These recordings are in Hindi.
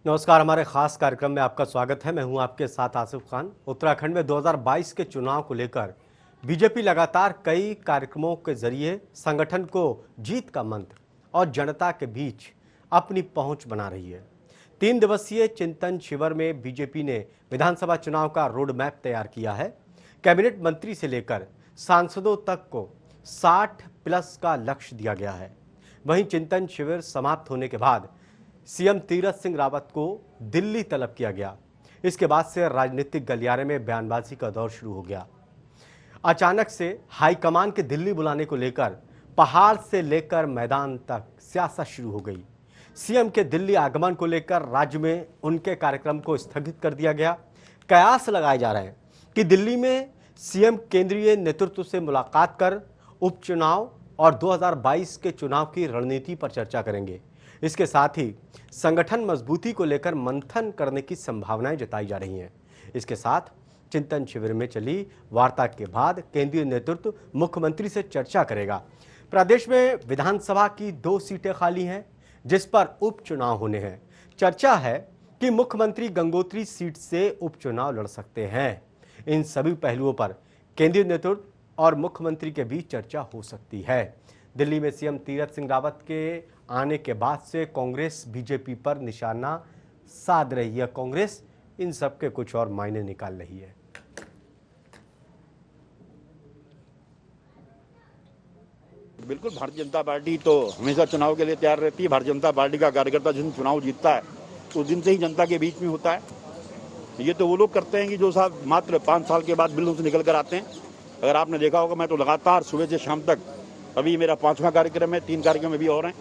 नमस्कार, हमारे खास कार्यक्रम में आपका स्वागत है। मैं हूं आपके साथ आसिफ खान। उत्तराखंड में 2022 के चुनाव को लेकर बीजेपी लगातार कई कार्यक्रमों के जरिए संगठन को जीत का मंत्र और जनता के बीच अपनी पहुंच बना रही है। 3 दिवसीय चिंतन शिविर में बीजेपी ने विधानसभा चुनाव का रोड मैप तैयार किया है। कैबिनेट मंत्री से लेकर सांसदों तक को 60+ का लक्ष्य दिया गया है। वहीं चिंतन शिविर समाप्त होने के बाद सीएम तीरथ सिंह रावत को दिल्ली तलब किया गया। इसके बाद से राजनीतिक गलियारे में बयानबाजी का दौर शुरू हो गया। अचानक से हाईकमान के दिल्ली बुलाने को लेकर पहाड़ से लेकर मैदान तक सियासत शुरू हो गई। सीएम के दिल्ली आगमन को लेकर राज्य में उनके कार्यक्रम को स्थगित कर दिया गया। कयास लगाए जा रहे हैं कि दिल्ली में सीएम केंद्रीय नेतृत्व से मुलाकात कर उपचुनाव और 2022 के चुनाव की रणनीति पर चर्चा करेंगे। इसके साथ ही संगठन मजबूती को लेकर मंथन करने की संभावनाएं जताई जा रही हैं। इसके साथ चिंतन शिविर में चली वार्ता के बाद केंद्रीय नेतृत्व मुख्यमंत्री से चर्चा करेगा। प्रदेश में विधानसभा की 2 सीटें खाली हैं जिस पर उपचुनाव होने हैं। चर्चा है कि मुख्यमंत्री गंगोत्री सीट से उपचुनाव लड़ सकते हैं। इन सभी पहलुओं पर केंद्रीय नेतृत्व और मुख्यमंत्री के बीच चर्चा हो सकती है। दिल्ली में सीएम तीरथ सिंह रावत के आने के बाद से कांग्रेस बीजेपी पर निशाना साध रही है। कांग्रेस इन सब के कुछ और मायने निकाल रही है। बिल्कुल, भारतीय जनता पार्टी तो हमेशा चुनाव के लिए तैयार रहती है। भारतीय जनता पार्टी का कार्यकर्ता जिस दिन चुनाव जीतता है उस दिन से ही जनता के बीच में होता है। ये तो वो लोग करते हैं कि जो साहब मात्र 5 साल के बाद बिल्लों से निकल कर आते हैं। अगर आपने देखा होगा, मैं तो लगातार सुबह से शाम तक, अभी मेरा 5वां कार्यक्रम है, 3 कार्यक्रम अभी और हैं,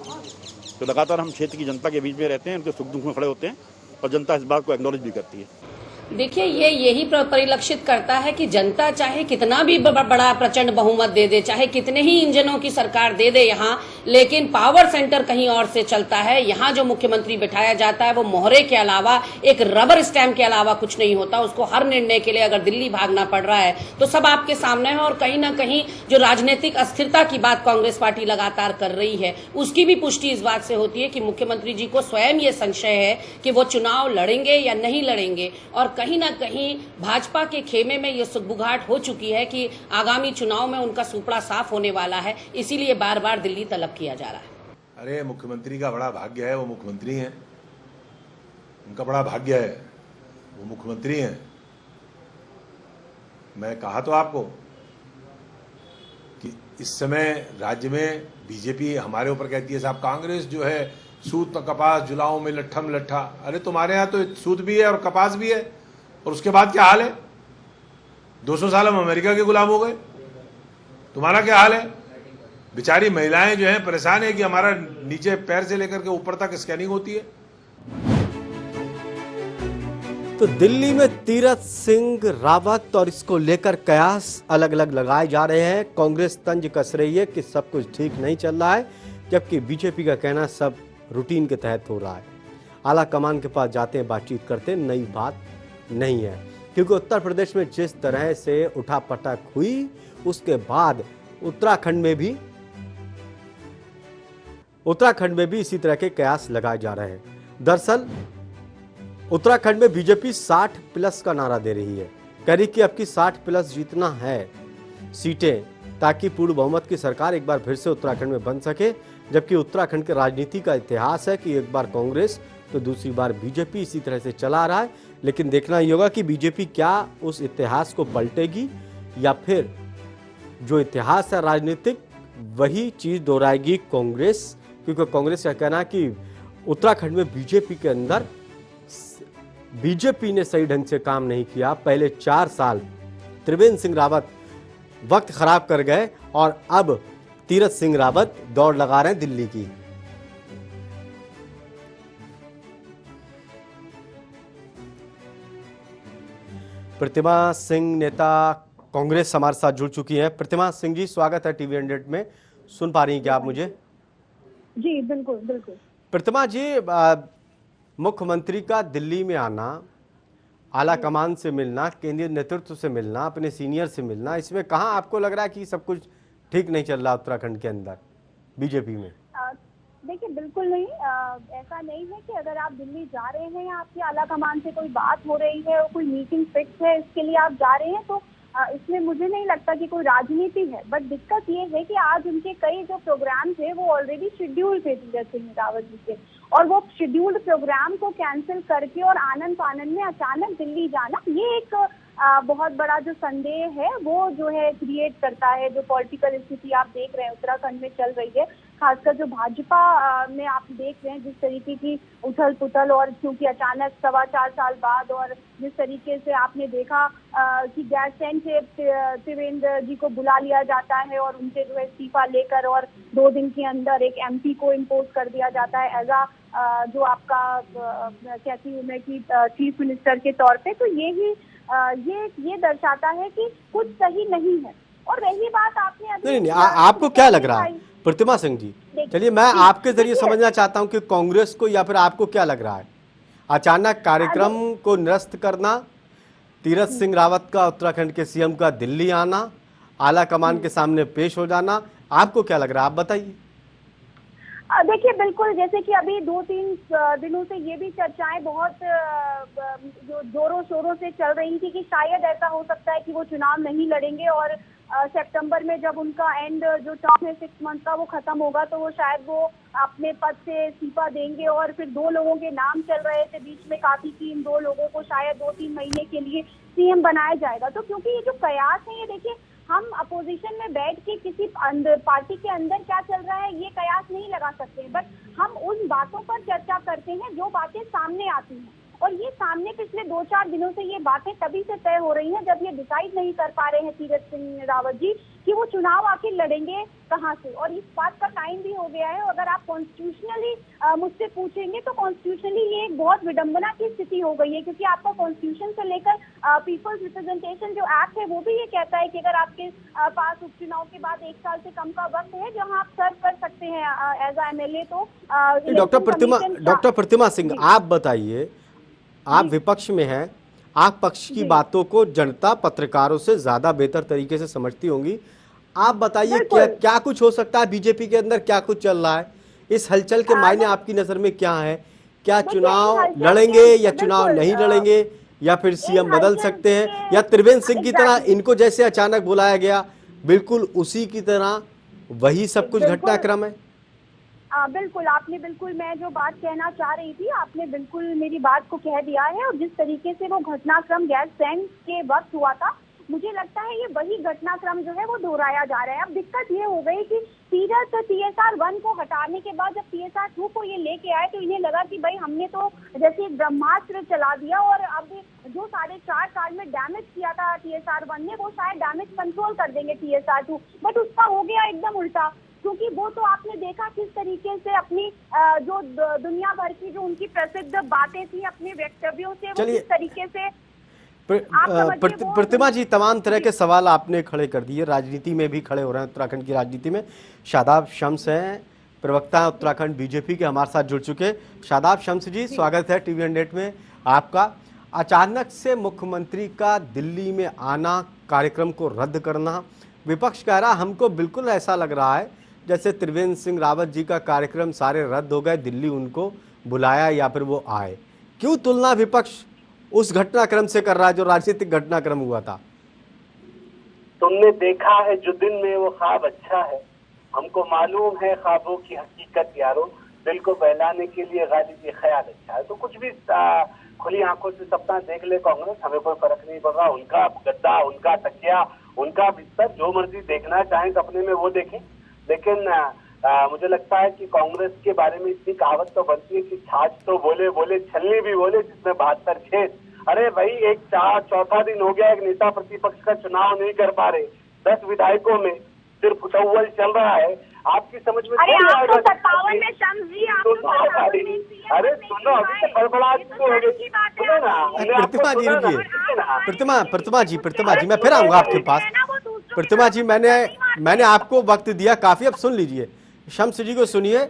तो लगातार हम क्षेत्र की जनता के बीच में रहते हैं, उनके सुख दुख में खड़े होते हैं और जनता इस बात को एक्नॉलेज भी करती है। देखिए, ये यही परिलक्षित करता है कि जनता चाहे कितना भी बड़ा प्रचंड बहुमत दे दे, चाहे कितने ही इंजनों की सरकार दे दे यहाँ, लेकिन पावर सेंटर कहीं और से चलता है। यहाँ जो मुख्यमंत्री बिठाया जाता है वो मोहरे के अलावा, एक रबर स्टैम्प के अलावा कुछ नहीं होता। उसको हर निर्णय के लिए अगर दिल्ली भागना पड़ रहा है तो सब आपके सामने है। और कहीं ना कहीं जो राजनीतिक अस्थिरता की बात कांग्रेस पार्टी लगातार कर रही है, उसकी भी पुष्टि इस बात से होती है कि मुख्यमंत्री जी को स्वयं ये संशय है कि वो चुनाव लड़ेंगे या नहीं लड़ेंगे। और कहीं ना कहीं भाजपा के खेमे में ये सुगबुगाहट हो चुकी है कि आगामी चुनाव में उनका सुपड़ा साफ होने वाला है, इसीलिए बार बार दिल्ली तलब किया जा रहा है। अरे, मुख्यमंत्री का बड़ा भाग्य है, वो मुख्यमंत्री हैं। उनका बड़ा भाग्य है, वो मुख्यमंत्री हैं। मैं कहा तो आपको कि इस समय राज्य में बीजेपी हमारे ऊपर कहती है साहब कांग्रेस जो है सूत कपास जुलाओं में लट्ठम लट्ठा। अरे, तुम्हारे यहाँ तो सूत भी है और कपास भी है, और उसके बाद क्या हाल है? 200 साल हम अमेरिका के गुलाम हो गए। तुम्हारा क्या हाल है? बेचारी महिलाएं जो हैं परेशान है कि हमारा नीचे पैर से लेकर के ऊपर तक स्कैनिंग होती है। तो दिल्ली में तीरथ सिंह रावत और इसको लेकर कयास अलग अलग लगाए जा रहे हैं। कांग्रेस तंज कस रही है कि सब कुछ ठीक नहीं चल रहा है, जबकि बीजेपी का कहना सब रूटीन के तहत हो रहा है। आला कमान के पास जाते हैं, बातचीत करते हैं, नई बात नहीं है। क्योंकि उत्तर प्रदेश में जिस तरह से उठापटक हुई उसके बाद उत्तराखंड में भी इसी तरह के कयास लगाए जा रहे हैं। दरअसल उत्तराखंड में बीजेपी 60+ का नारा दे रही है। कह रही कि अब की 60+ जीतना है सीटें, ताकि पूर्ण बहुमत की सरकार एक बार फिर से उत्तराखंड में बन सके। जबकि उत्तराखंड के राजनीति का इतिहास है कि एक बार कांग्रेस तो दूसरी बार बीजेपी इसी तरह से चला रहा है। लेकिन देखना ही होगा कि बीजेपी क्या उस इतिहास को पलटेगी या फिर जो इतिहास है राजनीतिक वही चीज दोहराएगी कांग्रेस। क्योंकि कांग्रेस का कहना है कि उत्तराखंड में बीजेपी के अंदर बीजेपी ने सही ढंग से काम नहीं किया। पहले 4 साल त्रिवेंद्र सिंह रावत वक्त खराब कर गए और अब तीरथ सिंह रावत दौड़ लगा रहे हैं दिल्ली की। प्रतिमा सिंह नेता कांग्रेस हमारे साथ जुड़ चुकी हैं। प्रतिमा सिंह जी, स्वागत है टीवी 100 में। सुन पा रही हैं क्या आप मुझे? जी बिल्कुल बिल्कुल। प्रतिमा जी, मुख्यमंत्री का दिल्ली में आना, आला कमान से मिलना, केंद्रीय नेतृत्व से मिलना, अपने सीनियर से मिलना, इसमें कहाँ आपको लग रहा है कि सब कुछ ठीक नहीं चल रहा उत्तराखंड के अंदर बीजेपी में? देखिए बिल्कुल नहीं, ऐसा नहीं है कि अगर आप दिल्ली जा रहे हैं या आपकी आला कमान से कोई बात हो रही है और कोई मीटिंग फिक्स है इसके लिए आप जा रहे हैं, तो इसमें मुझे नहीं लगता कि कोई राजनीति है। बट दिक्कत ये है कि आज उनके कई जो प्रोग्राम थे वो ऑलरेडी शेड्यूल थे तीरथ सिंह रावत जी के, और वो शेड्यूल्ड प्रोग्राम को कैंसिल करके और आनंद फानंद में अचानक दिल्ली जाना, ये एक बहुत बड़ा जो संदेह है वो जो है क्रिएट करता है। जो पॉलिटिकल स्थिति आप देख रहे हैं उत्तराखंड में चल रही है, खासकर जो भाजपा में आप देख रहे हैं जिस तरीके की उथल पुथल, और क्योंकि अचानक 4.25 साल बाद, और जिस तरीके से आपने देखा कि गैरसैंण से त्रिवेंद्र जी को बुला लिया जाता है और उनसे जो है इस्तीफा लेकर और 2 दिन के अंदर एक एमपी को इम्पोज कर दिया जाता है एज जो आपका कहती हूँ मैं कि चीफ मिनिस्टर के तौर पे, तो ये दर्शाता है कि कुछ सही नहीं है। और रही बात आपने अभी नहीं, आपको क्या लग रहा है प्रतिमा सिंह जी? चलिए मैं आपके जरिए समझना चाहता हूं कि कांग्रेस को या फिर आपको क्या लग रहा है, अचानक कार्यक्रम को निरस्त करना, तीरथ सिंह रावत का उत्तराखंड के सीएम का दिल्ली आना, आला कमान के सामने पेश हो जाना, आपको क्या लग रहा है, आप बताइए। देखिए बिल्कुल, जैसे कि अभी 2-3 दिनों से ये भी चर्चाएं बहुत जो जोरों शोरों से चल रही थी कि शायद ऐसा हो सकता है कि वो चुनाव नहीं लड़ेंगे और सितंबर में जब उनका एंड जो टर्म है 6 मंथ का वो खत्म होगा तो वो शायद वो अपने पद से इस्तीफा देंगे। और फिर 2 लोगों के नाम चल रहे थे बीच में काफी कि इन 2 लोगों को शायद 2-3 महीने के लिए सीएम बनाया जाएगा। तो क्योंकि ये जो कयास है, ये देखिए हम अपोजिशन में बैठ के किसी पार्टी के अंदर क्या चल रहा है ये कयास नहीं लगा सकते, बट हम उन बातों पर चर्चा करते हैं जो बातें सामने आती हैं। और ये सामने पिछले 2-4 दिनों से ये बातें तभी से तय हो रही हैं जब ये डिसाइड नहीं कर पा रहे हैं तीरथ सिंह रावत जी कि वो चुनाव आखिर लड़ेंगे कहाँ से। और इस बात का टाइम भी हो गया है। अगर आप कॉन्स्टिट्यूशनली मुझसे पूछेंगे तो कॉन्स्टिट्यूशनली ये एक बहुत विडंबना की स्थिति हो गई है, क्योंकि आपका कॉन्स्टिट्यूशन से लेकर पीपल्स रिप्रेजेंटेशन जो एक्ट है वो भी ये कहता है कि अगर आपके पास उपचुनाव के बाद 1 साल से कम का वक्त है जहाँ आप सर्व कर सकते हैं एज एमएलए, तो डॉक्टर प्रतिमा सिंह आप बताइए, आप विपक्ष में हैं, आप पक्ष की बातों को जनता पत्रकारों से ज्यादा बेहतर तरीके से समझती होंगी। आप बताइए क्या कुछ हो सकता है बीजेपी के अंदर, क्या कुछ चल रहा है, इस हलचल के मायने आपकी नजर में क्या है? क्या चुनाव लड़ेंगे या चुनाव नहीं लड़ेंगे, या फिर सीएम बदल सकते हैं, या त्रिवेंद्र सिंह की तरह इनको जैसे अचानक बुलाया गया बिल्कुल उसी की तरह वही सब कुछ घटनाक्रम है? बिल्कुल, आपने बिल्कुल मैं जो बात कहना चाह रही थी आपने बिल्कुल मेरी बात को कह दिया है। और जिस तरीके से वो घटनाक्रम गैरसैंण के वक्त हुआ था, मुझे लगता है ये वही घटनाक्रम जो है वो दोहराया जा रहा है। अब दिक्कत ये हो गई कि तीरथ TSR 1 को हटाने के बाद जब TSR 2 को ये लेके आए तो इन्हें लगा कि भाई हमने तो जैसे एक ब्रह्मास्त्र चला दिया और अब जो 4.5 साल में डैमेज किया था TSR 1 ने वो शायद डैमेज कंट्रोल कर देंगे TSR 2, बट उसका हो गया एकदम उल्टा। क्योंकि वो तो आपने देखा किस तरीके से अपनी जो दुनिया भर की जो उनकी प्रसिद्ध बातें थी अपने वक्तव्यों से वो किस तरीके से प्रतिमा जी तमाम तरह के सवाल आपने खड़े कर दिए, राजनीति में भी खड़े हो रहे हैं, उत्तराखंड की राजनीति में। शादाब शम्स हैं, प्रवक्ता है उत्तराखंड बीजेपी के, हमारे साथ जुड़ चुके। शादाब शम्स जी, स्वागत है टीवी 100 में आपका। अचानक से मुख्यमंत्री का दिल्ली में आना, कार्यक्रम को रद्द करना, विपक्ष कह रहा हमको बिल्कुल ऐसा लग रहा है जैसे त्रिवेंद्र सिंह रावत जी का कार्यक्रम सारे रद्द हो गए, दिल्ली उनको बुलाया या फिर वो आए। क्यों तुलना विपक्ष उस घटनाक्रम से कर रहा है जो राजनीतिक घटनाक्रम हुआ था? तुमने देखा है जो दिन में वो ख्वाब अच्छा है, हमको मालूम है ख्वाबों की हकीकत यारो, दिल को बहलाने के लिए गालिब ये ख्याल अच्छा है। तो कुछ भी खुली आंखों से सपना देख ले कांग्रेस, हमें कोई फर्क नहीं पड़ रहा। उनका गद्दा, उनका तकिया, उनका बिस्तर, जो मर्जी देखना चाहें सपने में वो देखें। लेकिन मुझे लगता है कि कांग्रेस के बारे में इतनी कहावत तो बनती है कि छाछ तो बोले बोले, छलनी भी बोले, जिसमें 72 खेत। अरे भाई, एक चौथा दिन हो गया एक नेता प्रतिपक्ष का चुनाव नहीं कर पा रहे, 10 विधायकों में सिर्फ उछल चल रहा है। आपकी समझ में अरे आएगा? अरे सुनो, अभी तो बड़बड़ाहट शुरू हो गई। सुनो ना, प्रतिमा जी मैं फिर आऊंगा आपके पास। प्रतिमा जी, मैंने आपको वक्त दिया काफी, अब सुन लीजिए। शम्स जी को सुनिए,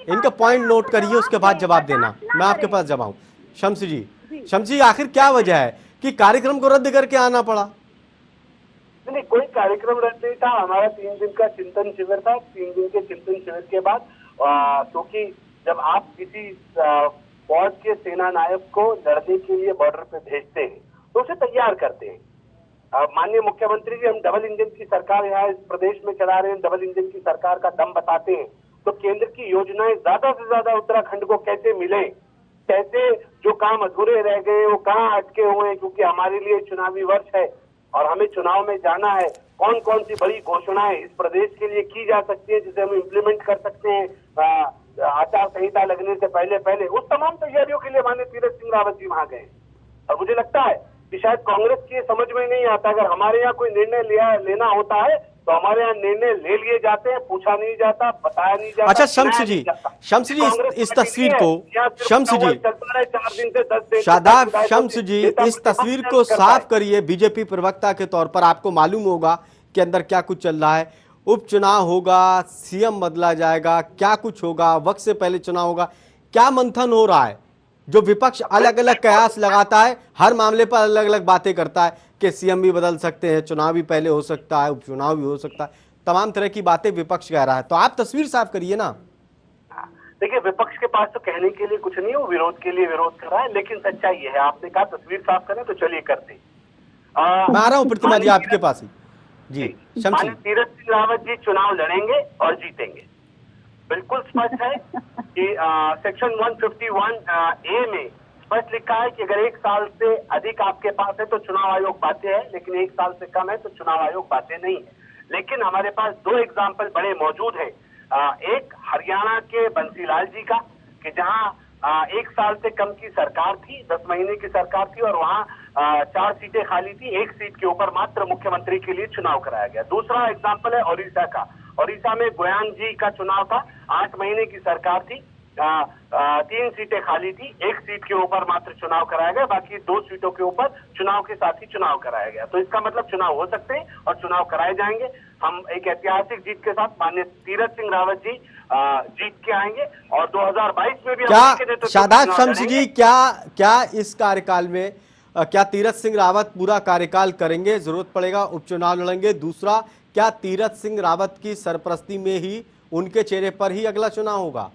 इनका पॉइंट नोट करिए, उसके बाद जवाब देना। मैं आपके पास जब आऊं। शम्स जी आखिर क्या वजह है कि कार्यक्रम को रद्द करके आना पड़ा? नहीं, कोई कार्यक्रम रद्द नहीं था। हमारा 3 दिन का चिंतन शिविर था। 3 दिन के चिंतन शिविर के बाद क्योंकि जब आप किसी फौज के सेना नायक को लड़ने के लिए बॉर्डर पे भेजते हैं तो उसे तैयार करते हैं। माननीय मुख्यमंत्री जी, हम डबल इंजन की सरकार यहाँ इस प्रदेश में चला रहे हैं, डबल इंजन की सरकार का दम बताते हैं, तो केंद्र की योजनाएं ज्यादा से ज्यादा उत्तराखंड को कैसे मिले, कैसे जो काम अधूरे रह गए वो कहाँ अटके हुए हैं, क्योंकि हमारे लिए चुनावी वर्ष है और हमें चुनाव में जाना है। कौन कौन सी बड़ी घोषणाएं इस प्रदेश के लिए की जा सकती है जिसे हम इम्प्लीमेंट कर सकते हैं आचार संहिता लगने से पहले पहले, उस तमाम तैयारियों के लिए माननीय तीरथ सिंह रावत जी वहां गए। और मुझे लगता है कि शायद कांग्रेस की समझ में नहीं आता, अगर हमारे यहाँ कोई निर्णय लेना होता है तो हमारे यहाँ निर्णय ले लिए जाते हैं, पूछा नहीं जाता, बताया नहीं जाता। अच्छा शम्स जी, इस तस्वीर को शम्स जी, 4 दिन से 10 दिन शादाब शम्स जी, इस तस्वीर को साफ करिए। बीजेपी प्रवक्ता के तौर पर आपको मालूम होगा कि अंदर क्या कुछ चल रहा है। उपचुनाव होगा, सीएम बदला जाएगा, क्या कुछ होगा, वक्त से पहले चुनाव होगा, क्या मंथन हो रहा है? जो विपक्ष अलग अलग कयास लगाता है, हर मामले पर अलग अलग बातें करता है कि सीएम भी बदल सकते हैं, चुनाव भी पहले हो सकता है, उपचुनाव भी हो सकता है, तमाम तरह की बातें विपक्ष कह रहा है। तो आप तस्वीर साफ करिए ना। देखिए, विपक्ष के पास तो कहने के लिए कुछ नहीं है, वो विरोध के लिए विरोध कर रहा है, लेकिन सच्चाई ये है, आपने कहा तस्वीर साफ करें तो चलिए करते। मैं आ रहा हूँ प्रतिमा जी आपके पास ही। जी शम्स जी, तीरथ सिंह रावत जी चुनाव लड़ेंगे और जीतेंगे, बिल्कुल स्पष्ट है कि सेक्शन 151A में स्पष्ट लिखा है कि अगर 1 साल से अधिक आपके पास है तो चुनाव आयोग बाध्य है, लेकिन 1 साल से कम है तो चुनाव आयोग बाध्य नहीं है। लेकिन हमारे पास 2 एग्जाम्पल बड़े मौजूद हैं। एक हरियाणा के बंसीलाल जी का, कि जहां 1 साल से कम की सरकार थी, 10 महीने की सरकार थी और वहां 4 सीटें खाली थी, 1 सीट के ऊपर मात्र मुख्यमंत्री के लिए चुनाव कराया गया। दूसरा एग्जाम्पल है ओडिशा का। ओडिशा में गोयांग जी का चुनाव था, 8 महीने की सरकार थी, 3 सीटें खाली थी, 1 सीट के ऊपर मात्र चुनाव कराया गया, बाकी 2 सीटों के ऊपर चुनाव के साथ ही चुनाव कराया गया। तो इसका मतलब चुनाव हो सकते हैं और चुनाव कराए जाएंगे। हम एक ऐतिहासिक जीत के साथ माननीय तीरथ सिंह रावत जी जीत के आएंगे और 2022 में भी क्या शादाब शम्स जी, क्या इस कार्यकाल में क्या तीरथ सिंह रावत पूरा कार्यकाल करेंगे? जरूरत पड़ेगा उपचुनाव लड़ेंगे। दूसरा, क्या तीरथ सिंह रावत की सरपरस्ती में ही, उनके चेहरे पर ही अगला चुनाव होगा?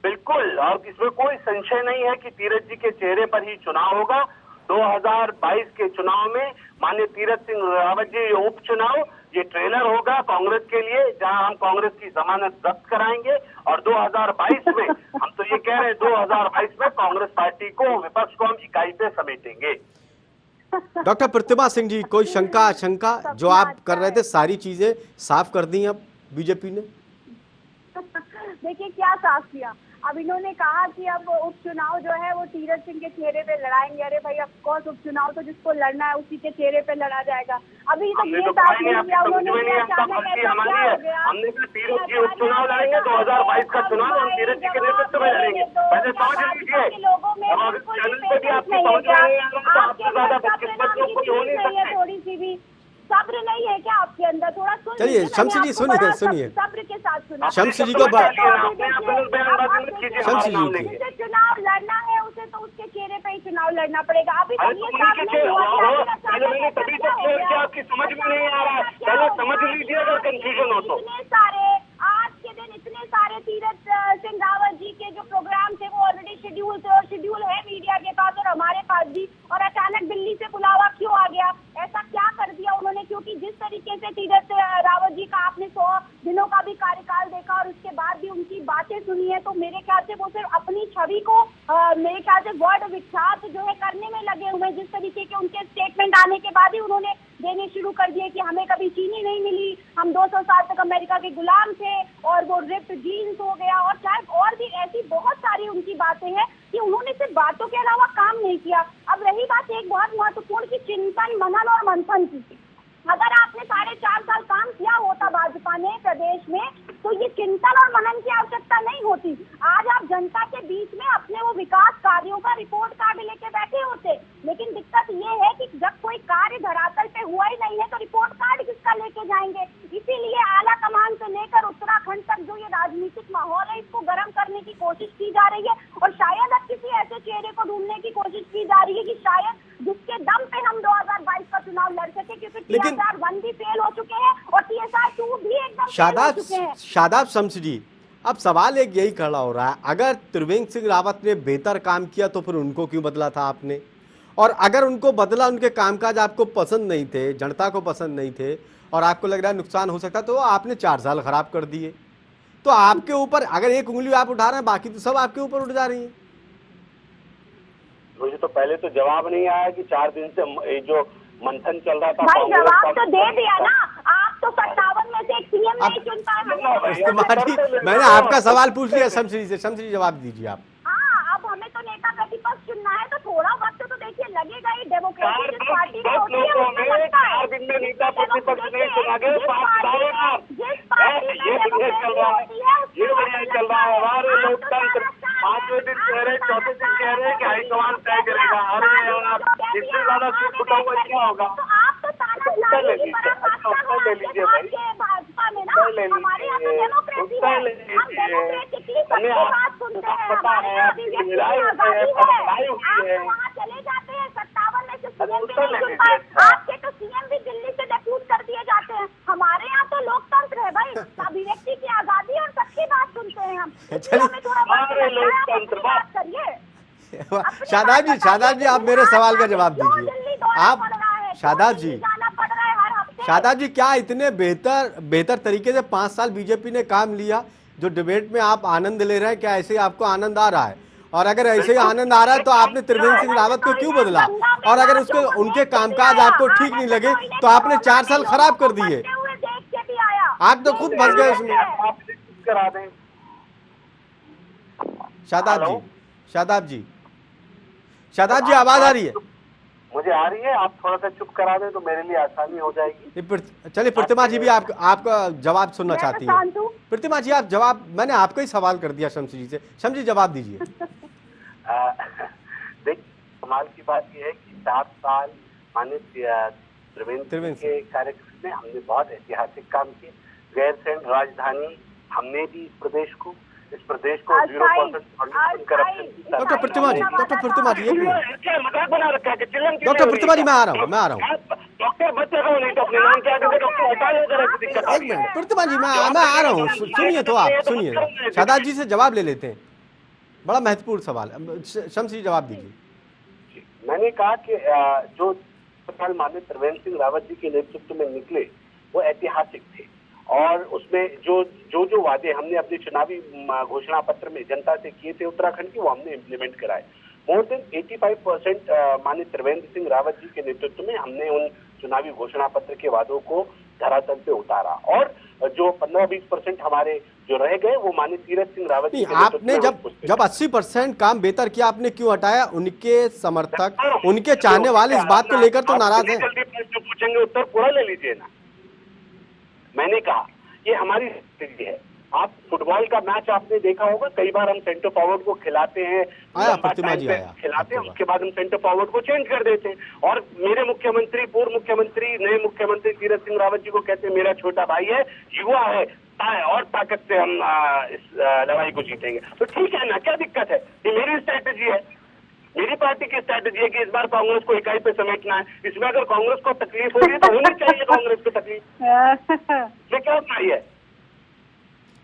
बिल्कुल, और इसमें कोई संशय नहीं है कि तीरथ जी के चेहरे पर ही चुनाव होगा। 2022 के चुनाव में माननीय तीरथ सिंह रावत जी ये उपचुनाव, ये ट्रेलर होगा कांग्रेस के लिए, जहां हम कांग्रेस की जमानत जब्त कराएंगे और 2022 में हम तो ये कह रहे हैं 2022 में कांग्रेस पार्टी को, विपक्ष को हम इकाई पे समेटेंगे। डॉक्टर प्रतिमा सिंह जी, कोई शंका जो आप कर रहे थे, सारी चीजें साफ कर दी अब बीजेपी ने? देखिए क्या साफ किया, अब इन्होंने कहा कि अब उपचुनाव जो है वो तीरथ सिंह के चेहरे पे लड़ाएंगे। अरे भाई, ऑफ कोर्स उपचुनाव तो जिसको लड़ना है उसी के चेहरे पे लड़ा जाएगा। अभी तो ये साफ नहीं किया उन्होंने, हमने तीरथ जी उपचुनाव लड़ेंगे, 2022 का चुनाव हम तीरथ जी के नेतृत्व में लड़ेंगे। पहले समझ लीजिए, चैनल पे भी आपकी समझ में नहीं आ रहा तो आपसे ज्यादा बदकिस्मत लोग कोई हो नहीं सकते। थोड़ी सी भी सब्र नहीं है क्या आपके अंदर? थोड़ा सुन, चलिए शम्स जी सुनिए सब्र के साथ सुना। शम्स जी को शम्स जी जिसे चुनाव लड़ना है उसे तो उसके चेहरे पे ही चुनाव लड़ना पड़ेगा। अभी तक ये साफ नहीं हुआ, तभी तो आपकी समझ में नहीं आ रहा है, पहले समझ लीजिए अगर कंफ्यूजन हो तो। इतने सारे आज के दिन इतने सारे तीरथ सिंह रावत जी के जो प्रोग्राम थे वो ऑलरेडी शेड्यूल थे और शेड्यूल है मीडिया के पास और हमारे पास भी, और अचानक दिल्ली से बुलावा क्यों आ गया? ऐसा क्या कर दिया उन्होंने? क्योंकि जिस तरीके से तीरथ रावत जी का आपने 100 दिनों का भी कार्यकाल देखा और उसके बाद भी उनकी बातें सुनी है, तो मेरे ख्याल से वो सिर्फ अपनी छवि को मेरे ख्याल से वर्ड विख्यात जो है करने में लगे हुए। जिस तरीके के उनके स्टेटमेंट आने के बाद ही उन्होंने देने शुरू कर दिए कि हमें कभी चीनी नहीं मिली, हम 200 साल तक अमेरिका के गुलाम थे, और वो रिप्ड जीन्स हो गया, और शायद और भी ऐसी बहुत सारी उनकी बातें हैं कि उन्होंने सिर्फ बातों के अलावा काम नहीं किया। अब रही बात एक बहुत महत्वपूर्ण की चिंतन, मनन और मंथन की, अगर आपने 4.5 साल काम किया होता भाजपा ने प्रदेश में तो ये चिंतन और मनन की आवश्यकता नहीं होती। आज आप जनता के बीच में अपने वो विकास कार्यों का रिपोर्ट कार्ड लेके बैठे होते, लेकिन दिक्कत ये है कि जब कोई कार्य धरातल पे हुआ ही नहीं है तो रिपोर्ट कार्ड किसका लेके जाएंगे? इसीलिए आला कमान से लेकर उत्तराखंड तक जो ये राजनीतिक माहौल है इसको गर्म करने की कोशिश की जा रही है, और शायद अब किसी ऐसे चेहरे को ढूंढने की कोशिश की जा रही है कि शायद जिसके दम पे हम 2022 का चुनाव लड़ सके, क्योंकि TSR 1 भी फेल हो चुके हैं और TSR 2 भी एकदम फेल हो चुके हैं। शादाब शम्स जी, अब सवाल एक यही खड़ा हो रहा है, अगर त्रिवेंद्र सिंह रावत ने बेहतर काम किया तो फिर उनको क्यों बदला था आपने? और अगर उनको बदला, उनके कामकाज आपको पसंद नहीं थे, जनता को पसंद नहीं थे और आपको लग रहा है नुकसान हो सकता, तो आपने 4 साल खराब कर दिए। तो आपके ऊपर अगर एक उंगली आप उठा रहे हैं, बाकी तो सब आपके ऊपर उठ जा रही है। मुझे तो पहले तो जवाब नहीं आया कि 4 दिन से जो मंथन चल रहा था। भाई जवाब तो दे दिया ना, आप तो 57 में से एक सीएम नहीं चुन पाए। मैंने आपका सवाल पूछ लिया शमश्री से, शमश्री जवाब दीजिए आप। हाँ, अब हमें तो नेता प्रतिपक्ष चुनना है, तो थोड़ा वक्त तो देखिए लगेगा ही। डेमोक्रेसी जिस पार्टी में होती है उसमें लगता है। नेता प्रतिपक्ष नहीं चुना गया, जिस पार्टी में डेमोक्रेसी होती है ये बढ़िया चल रहा है हमारे लोकतंत्र। 5वें दिन कह रहे, 4थे दिन कह रहे कि हाईकमान तय करेगा। अरे यार, इससे ज्यादा सूट फुटा हुआ क्या होगा? तो आप तो तानाशाही ले लीजिए भाई, भाजपा में ना, हमारे यहाँ तो डेमोक्रेसी है, हम डेमोक्रेटिकली सबकी बात सुनते हैं। हमारे यहाँ अभिव्यक्ति की आजादी है। आप वहाँ चले जाते हैं, 57 में से सीएम भी नहीं चुन पाए। आपके तो सीएम भी दिल्ली से डेप्यूट कर दिए जाते हैं। हमारे यहाँ तो लोकतंत्र है भाई, अभिव्यक्ति की आजादी और सबकी बात सुनते हैं हम। हमें थोड़ा बात करिए। शादाब जी आप मेरे सवाल का जवाब दीजिए। आप शादाब जी क्या इतने बेहतर तरीके से 5 साल बीजेपी ने काम लिया, जो डिबेट में आप आनंद ले रहे हैं, क्या ऐसे आपको आनंद आ रहा है? और अगर ऐसे ही आनंद आ रहा है तो आपने त्रिवेंद्र सिंह रावत को क्यों बदला? और अगर उसके उनके कामकाज आपको ठीक नहीं लगे तो आपने 4 साल खराब कर दिए। आप तो खुद फंस गए उसमें। शादाब जी आवाज आ रही है? मुझे आ रही है। आप थोड़ा सा चुप करा दें तो मेरे लिए आसानी हो जाएगी। चलिए प्रतिमा जी भी आपका जवाब सुनना चाहती है। प्रतिमा जी आप जवाब, मैंने आपका ही सवाल कर दिया शमश्री जी से, शमश्री जवाब दीजिए। देखिए कमाल की बात यह है कि 7 साल माननीय त्रिवेंद्र के कार्यकाल में हमने बहुत ऐतिहासिक काम किए। गैरसैंण राजधानी हमने दी इस प्रदेश को 0% करप्शन। डॉक्टर प्रतिमा जी मजाक बना रखा है। डॉक्टर प्रतिमा जी मैं आ रहा हूँ। डॉक्टर बच्चे को नहीं तो अपने नाम क्या डॉक्टर हटा लेकर एक मिनट प्रतिमा जी मैं आ रहा हूँ, सुनिए तो आप सुनिए, शादाब जी से जवाब ले लेते हैं, बड़ा महत्वपूर्ण सवाल। शमश्री जवाब दीजिए। मैंने कहा कि जो माननीय त्रिवेंद्र सिंह रावत जी के नेतृत्व में निकले वो ऐतिहासिक थे और उसमें जो वादे हमने अपने चुनावी घोषणा पत्र में जनता से किए थे उत्तराखंड की, वो हमने इम्प्लीमेंट कराए। मोर देन 85% माननीय त्रिवेंद्र सिंह रावत जी के नेतृत्व में हमने उन चुनावी घोषणा पत्र के वादों को धरातल पे उतारा और जो 15-20% हमारे जो रह गए वो माननीय तीरथ सिंह रावत जी। आपने जब 80% काम बेहतर किया, आपने क्यों हटाया? उनके समर्थक, उनके चाहने वाले इस बात को लेकर तो नाराज हैं। जो पूछेंगे उत्तर पूरा ले लीजिए ना। मैंने कहा ये हमारी स्ट्रेटेजी है। आप फुटबॉल का मैच आपने देखा होगा, कई बार हम सेंटर फॉरवर्ड को खिलाते हैं, खिलाते हैं, उसके बाद हम सेंटर फॉरवर्ड को चेंज कर देते हैं। और मेरे मुख्यमंत्री, पूर्व मुख्यमंत्री, नए मुख्यमंत्री तीरथ सिंह रावत जी को कहते हैं मेरा छोटा भाई है, युवा है और ताकत से हम इस लड़ाई को जीतेंगे। तो ठीक है ना, क्या दिक्कत है? ये मेरी स्ट्रेटेजी है, मेरी पार्टी की स्ट्रेटेजी है कि इस बार कांग्रेस को इकाई पे समेटना है। इसमें अगर कांग्रेस को तकलीफ हो रही है तो होनी चाहिए कांग्रेस को तकलीफ। ये क्या सही है?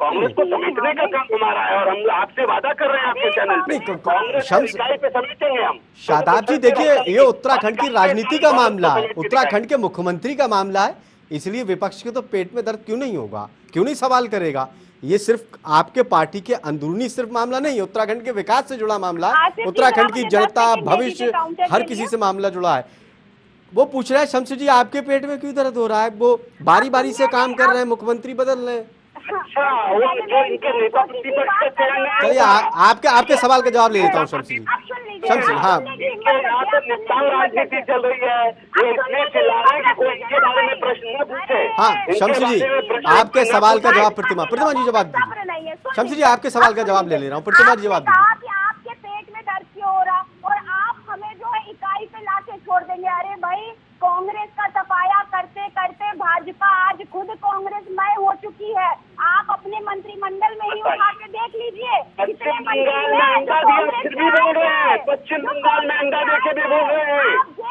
कांग्रेस को समेटने का काम हमारा है और हम आपसे वादा कर रहे हैं आपके चैनल पे, कांग्रेस को इकाई पे समेटेंगे हम। शादाब जी देखिए, ये उत्तराखंड की राजनीति का मामला है, उत्तराखंड के मुख्यमंत्री का मामला है, इसलिए विपक्ष के तो पेट में दर्द क्यों नहीं होगा, क्यों नहीं सवाल करेगा? ये सिर्फ आपके पार्टी के अंदरूनी सिर्फ मामला नहीं है, उत्तराखंड के विकास से जुड़ा मामला है, उत्तराखंड की जनता, भविष्य, हर किसी से मामला जुड़ा है। वो पूछ रहा है शमश्री जी आपके पेट में क्यों दर्द हो रहा है? वो बारी बारी से काम कर रहे हैं, मुख्यमंत्री बदल रहे हैं। चलिए आपके सवाल का जवाब ले लेता हूँ शमश्री। हाँ राजनीति चल रही है, हाँ शमश्री जी आपके सवाल का जवाब प्रतिमा जी जवाब दीजिए। शमश्री जी आपके सवाल का जवाब ले ले रहा हूँ, प्रतिमा जी जवाब दीजिए। आपके पेट में दर्द क्यों हो रहा और आप हमें जो है इकाई पे लाके छोड़ देंगे? अरे भाई कांग्रेस का सफाया करते करते भाजपा आज खुद कांग्रेसमय हो चुकी है। आप अपने मंत्रिमंडल में ही उठा के देख लीजिए, पश्चिम बंगाल में अंडा दिया फिर भी बोल रहे हैं, पश्चिम बंगाल में अंडा देके भी बोल रहे हैं,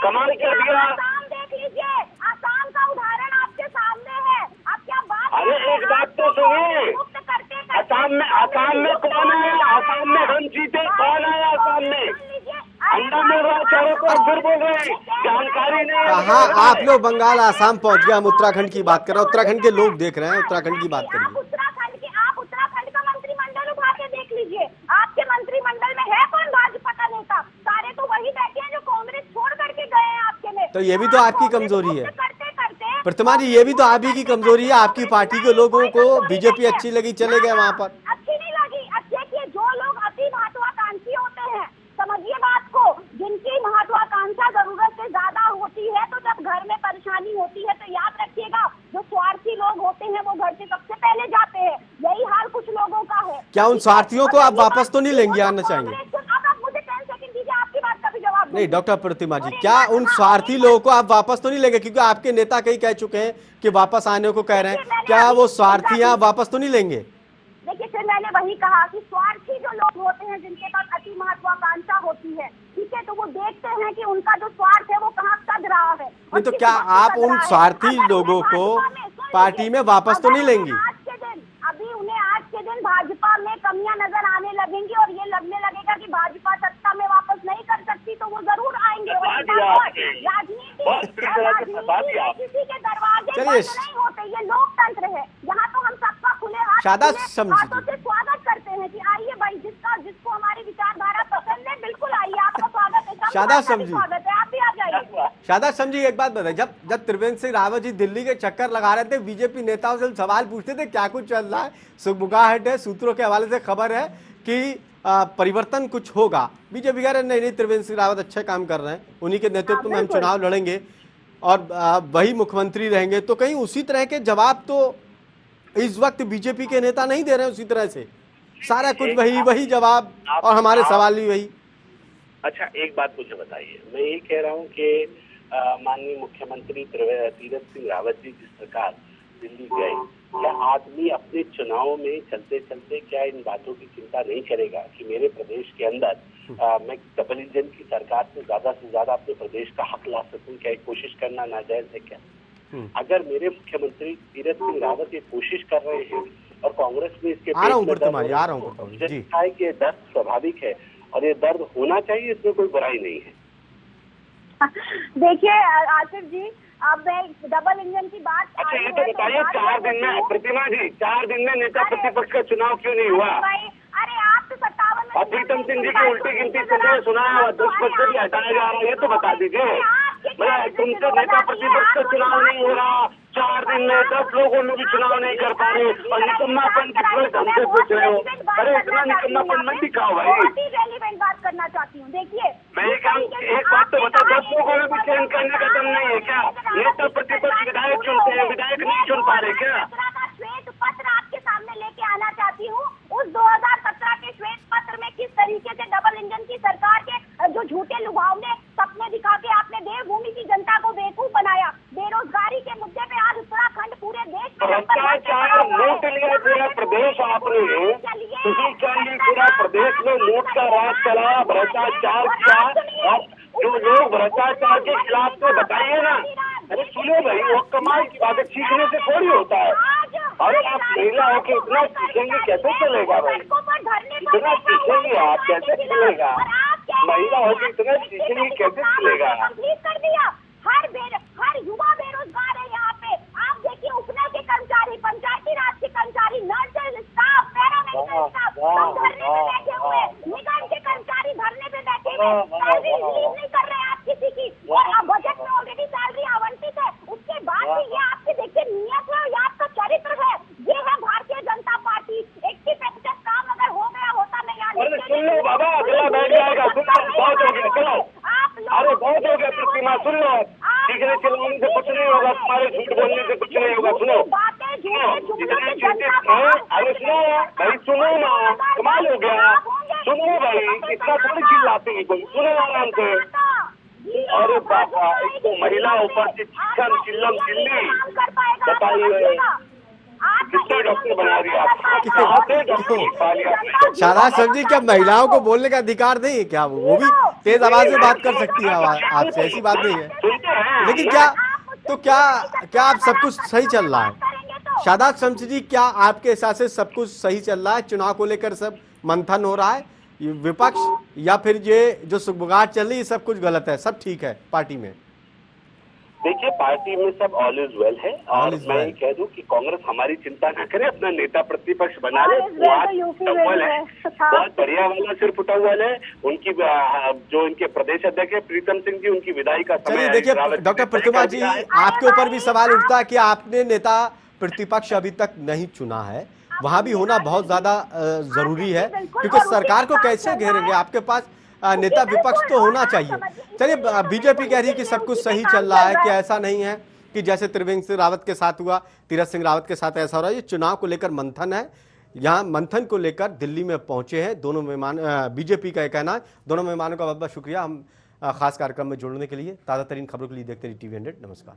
कमाल कर दिया। आसाम देख लीजिए, आसाम का उदाहरण आपके सामने है। आप क्या बात? अरे एक बात तो सुनिए, आसाम में कौन आया? आसाम में हम जीते, कौन आया आसाम में? अंडा मिल रहा है चारों तरफ, फिर बोल रहे हैं जानकारी नहीं है। हाँ, आप लोग बंगाल आसाम पहुंच गए, हम उत्तराखंड की बात कर रहे हैं। उत्तराखंड के लोग देख रहे हैं, उत्तराखंड की बात आप करिए। उत्तराखंड का मंत्रिमंडल उठा के देख लीजिए, आपके मंत्रिमंडल में है कौन भाजपा का नेता? सारे तो वही बैठे हैं जो कांग्रेस छोड़ करके गए हैं आपके में। तो ये भी तो आपकी कमजोरी है करते करते प्रतिमा जी, ये भी तो आप ही की कमजोरी है। आपकी पार्टी के लोगों को बीजेपी अच्छी लगी, चले गए वहां पर। अच्छी नहीं लगी। अच्छे कि जो लोग अति महत्वाकांक्षी होते हैं, समझिए बात को, जिनकी महत्वाकांक्षा जरूरत से ज्यादा होती है, तो जब घर में परेशानी होती है तो याद रखिएगा जो स्वार्थी लोग होते हैं वो घर से सबसे पहले जाते हैं। यही हाल कुछ लोगों का है। क्या उन स्वार्थियों को आप वापस तो नहीं लेंगे, आना चाहेंगे? अब आप मुझे 10 सेकंड दीजिए, आपकी बात का भी जवाब नहीं डॉक्टर प्रतिमा जी, क्या उन स्वार्थी लोगों को आप वापस तो नहीं लेंगे? क्योंकि आपके नेता कई कह चुके हैं कि वापस आने को कह रहे हैं। क्या वो स्वार्थियां वापस तो नहीं लेंगे? देखिए, फिर मैंने वही कहा कि स्वार्थी जो लोग होते हैं, जिनके पास अति महत्वाकांक्षा होती है, ठीक है, तो वो देखते हैं कि उनका जो स्वार्थ है वो कहाँ सद रहा है। नहीं तो क्या आप उन स्वार्थी लोगों को पार्टी में वापस तो नहीं लेंगी? अभी उन्हें आज के दिन भाजपा में कमियां नजर आने लगेंगी और ये लगने लगेगा कि भाजपा सत्ता में वापस नहीं कर सकती, तो वो जरूर आएंगे। किसी के दरवाजे बंद नहीं होते, ये लोकतंत्र है। यहाँ तो हम सबका खुले हाथों से स्वागत करते हैं कि आइए भाई, जिसको हमारी विचारधारा पसंद है, बिल्कुल आइए, आपका स्वागत है। शादा समझी, स्वागत है, आप भी आ जाइए। शादा समझी, एक बात बताइए, जब त्रिवेंद्र सिंह रावत जी दिल्ली के चक्कर लगा रहे थे, बीजेपी नेताओं से सवाल पूछते थे क्या कुछ चल रहा है, सुगबुगाहट है, सूत्रों के हवाले से खबर है कि परिवर्तन कुछ होगा। बीजेपी कह रहे नहीं, त्रिवेंद्र सिंह रावत अच्छे काम कर रहे हैं, उन्हीं के नेतृत्व में हम चुनाव लड़ेंगे और वही मुख्यमंत्री रहेंगे। तो कहीं उसी तरह के जवाब तो इस वक्त बीजेपी के नेता नहीं दे रहे हैं उसी तरह से? सारा कुछ वही जवाब और हमारे सवाल भी वही। अच्छा, एक बात मुझे बताइए, मैं यही कह रहा हूँ कि माननीय मुख्यमंत्री तीरथ सिंह रावत जी जिस प्रकार दिल्ली गए, क्या आदमी अपने चुनाव में चलते चलते क्या इन बातों की चिंता नहीं करेगा कि मेरे प्रदेश के अंदर मैं डबल इंजन की सरकार से ज्यादा अपने प्रदेश का हक ला सकूं? क्या एक कोशिश करना नाजायज है क्या? अगर मेरे मुख्यमंत्री तीरथ सिंह रावत ये कोशिश कर रहे हैं और कांग्रेस में इसके है कि ये दर्द स्वाभाविक है और ये दर्द होना चाहिए, इसमें कोई बुराई नहीं है। देखिए आसिफ जी, अब मैं डबल इंजन की बात। अच्छा, ये तो बताइए, 4 दिन में प्रतिमा जी, 4 दिन में नेता प्रतिपक्ष का चुनाव क्यों नहीं हुआ? अरे आप तो 57 और प्रीतम सिंह जी की उल्टी गिनती सुना है, 10 पद से भी हटाया जा रहा है, ये तो बता दीजिए। तुमसे नेता प्रतिपक्ष का चुनाव नहीं हो रहा, 4 दिन में 10 लोगों में भी चुनाव नहीं कर पा रहे और निकम्मापन की हमसे पूछ रहे हो। अरे इतना निकम्मापन मत दिखाओ भाई। रेलिवेंट बात करना चाहती हूँ। देखिए, मैं एक बात तो बता, 10 लोगों में भी चयन करने का दम नहीं है क्या? नेता प्रतिपक्ष विधायक चुनते हैं, विधायक नहीं चुन पा रहे क्या? श्वेत पत्र आपके सामने लेके आना चाहती हूँ। उस 2017 के श्वेत पत्र में किस तरीके से डबल इंजन की सरकार के जो झूठे लुभावने सपने दिखा के आपने देवभूमि की जनता को बेवकूफ बनाया। बेरोजगारी के मुद्दे पे आज उत्तराखंड पूरे देश में भ्रष्टाचार लूट लिया पूरा प्रदेश आपने, इसी चाहिए पूरा प्रदेश में लूट का राज चलाया, भ्रष्टाचार किया। और जो लोग भ्रष्टाचार के खिलाफ तो बताइए ना, अरे सुनो भाई, वो कमाल की बात है, सीखने से थोड़ी होता है। अरे आप महिला हो के इतना सीखेंगे कैसे चलेगा भाई? इतना सीखेंगे आप कैसे चलेगा? महिला हो के इतना सीखेंगे कैसे चलेगा? कर दिया, हर युवा बेरोजगार है यहाँ पे। आप देखिए, उपनल के कर्मचारी, पंचायती राज के कर्मचारी, नर्सेज स्टाफ, पैरामेडिकल स्टाफ धरने पे बैठे हुए, निगम के कर्मचारी धरने पे बैठे हुए, सैलरी रिलीज नहीं कर रहे आप किसी की, और अब बजट में ऑलरेडी सैलरी आवंटित है। उसके बाद भी ये आपके देखिए नियत है, ये आपका चरित्र है, ये है भारतीय जनता पार्टी। 80% काम अगर हो गया होता मैं यहाँ सुन लो बाबा, अगला बैठ जाएगा, सुन लो, बहुत हो गया, चलो, अरे बहुत हो गया प्रतिमा, सुन लो, सीखने चलाने से कुछ नहीं होगा, तुम्हारे झूठ बोलने से कुछ नहीं होगा। सुनो, जितने चिंतित हैं, अरे सुनो भाई, सुनो ना, कमाल हो गया, सुनो भाई, इतना थोड़ी चिल्लाते हैं कोई, सुनो आराम से। अरे बाबा, एक तो महिला ऊपर से चिल्लम चिल्ली, बताइए कितने डॉक्टर बना दिया आप? शादा समझी, क्या महिलाओं को बोलने का अधिकार नहीं है क्या? वो भी तेज आवाज में बात कर सकती है आपसे, ऐसी बात नहीं है। लेकिन क्या आप सब कुछ सही चल रहा है? शादाब शम्सी जी, क्या आपके हिसाब से सब कुछ सही चल रहा है? चुनाव को लेकर सब मंथन हो रहा है, ये विपक्ष या फिर ये जो सुगबुगाहट चल रही है सब कुछ गलत है, सब ठीक है पार्टी में? देखिए, पार्टी में सब ऑल इज वेल है और मैं ये कह दूं कि कांग्रेस हमारी चिंता न करे, अपना नेता प्रतिपक्ष बना ले। बहुत बढ़िया वाला सिर्फ उठावल है उनकी, जो इनके प्रदेश अध्यक्ष है प्रीतम सिंह जी, उनकी विदाई का समय। देखिए डॉक्टर प्रतिमा जी, आपके ऊपर भी सवाल उठता है कि आपने नेता प्रतिपक्ष अभी तक नहीं चुना है, वहां भी होना बहुत ज्यादा जरूरी है, क्योंकि सरकार को कैसे घेरेंगे? आपके पास नेता विपक्ष तो होना चाहिए। चलिए, बीजेपी कह रही है कि सब कुछ सही चल रहा है, कि ऐसा नहीं है कि जैसे त्रिवेंद्र सिंह रावत के साथ हुआ, तीरथ सिंह रावत के साथ ऐसा हो रहा है। ये चुनाव को लेकर मंथन है, यहाँ मंथन को लेकर दिल्ली में पहुंचे हैं दोनों मेहमान। बीजेपी का कहना है। दोनों मेहमानों का बहुत बहुत शुक्रिया हम खास कार्यक्रम में जुड़ने के लिए। ताज़ा तरीन खबरों के लिए देखते रहिए TV 100। नमस्कार।